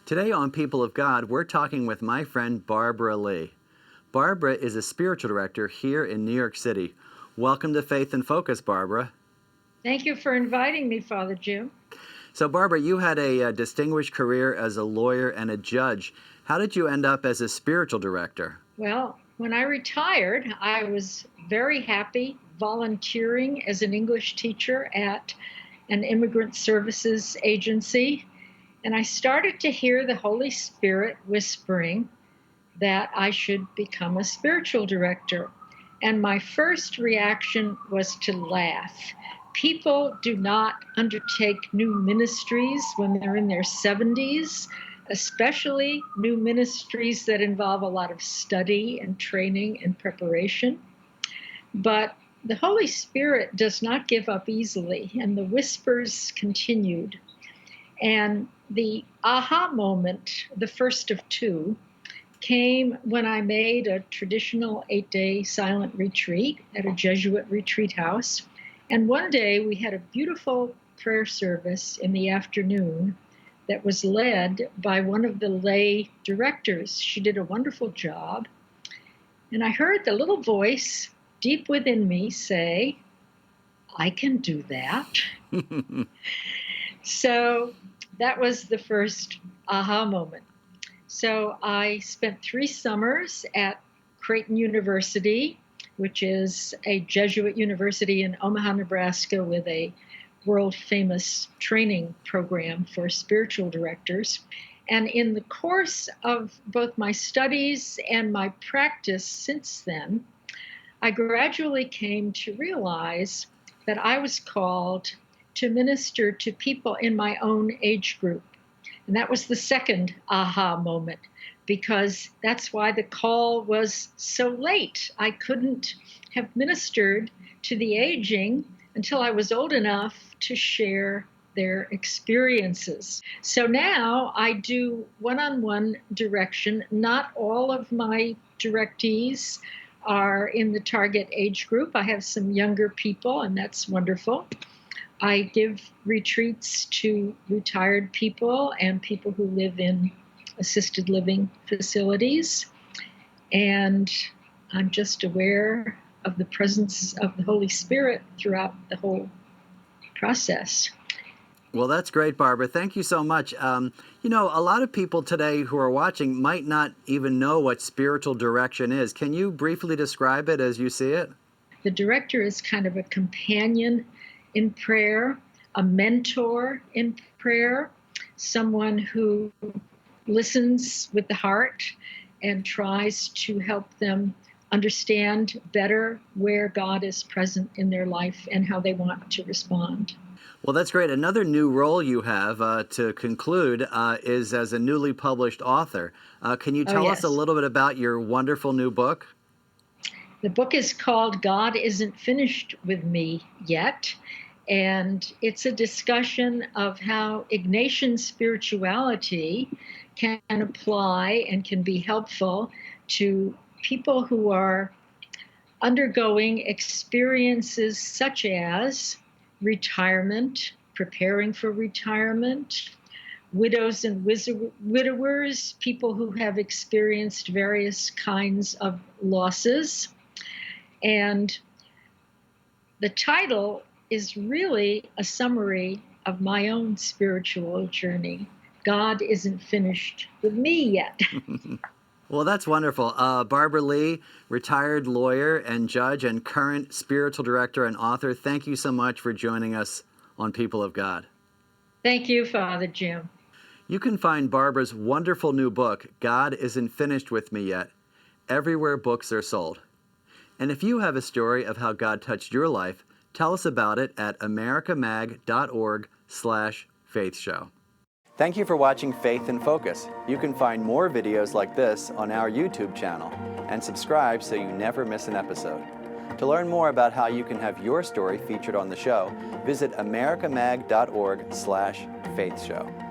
Today on People of God, we're talking with my friend Barbara Lee. Barbara is a spiritual director here in New York City. Welcome to Faith in Focus, Barbara. Thank you for inviting me, Father Jim. So, Barbara, you had a distinguished career as a lawyer and a judge. How did you end up as a spiritual director? Well, when I retired, I was very happy volunteering as an English teacher at an immigrant services agency. And I started to hear the Holy Spirit whispering that I should become a spiritual director. And my first reaction was to laugh. People do not undertake new ministries when they're in their 70s, especially new ministries that involve a lot of study and training and preparation. But the Holy Spirit does not give up easily, and the whispers continued. And the aha moment, the first of two, came when I made a traditional 8-day silent retreat at a Jesuit retreat house. And one day we had a beautiful prayer service in the afternoon that was led by one of the lay directors. She did a wonderful job. And I heard the little voice deep within me say, I can do that. So that was the first aha moment. So I spent 3 summers at Creighton University, which is a Jesuit university in Omaha, Nebraska, with a world-famous training program for spiritual directors. And in the course of both my studies and my practice since then, I gradually came to realize that I was called to minister to people in my own age group. And that was the second aha moment, because that's why the call was so late. I couldn't have ministered to the aging until I was old enough to share their experiences. So now I do one-on-one direction. Not all of my directees are in the target age group. I have some younger people, and that's wonderful. I give retreats to retired people and people who live in assisted living facilities. And I'm just aware of the presence of the Holy Spirit throughout the whole process. Well, that's great, Barbara. Thank you so much. A lot of people today who are watching might not even know what spiritual direction is. Can you briefly describe it as you see it? The director is kind of a companion in prayer, a mentor in prayer, someone who listens with the heart and tries to help them understand better where God is present in their life and how they want to respond. Well, that's great. Another new role you have to conclude is as a newly published author. Can you tell us a little bit about your wonderful new book? The book is called God Isn't Finished With Me Yet, and it's a discussion of how Ignatian spirituality can apply and can be helpful to people who are undergoing experiences such as retirement, preparing for retirement, widows and widowers, people who have experienced various kinds of losses. And the title is really a summary of my own spiritual journey. God isn't finished with me yet. Well, that's wonderful. Barbara Lee, retired lawyer and judge and current spiritual director and author, thank you so much for joining us on People of God. Thank you, Father Jim. You can find Barbara's wonderful new book, God Isn't Finished With Me Yet, everywhere books are sold. And if you have a story of how God touched your life, tell us about it at americamag.org/faithshow. Thank you for watching Faith in Focus. You can find more videos like this on our YouTube channel and subscribe so you never miss an episode. To learn more about how you can have your story featured on the show, visit americamag.org/faithshow.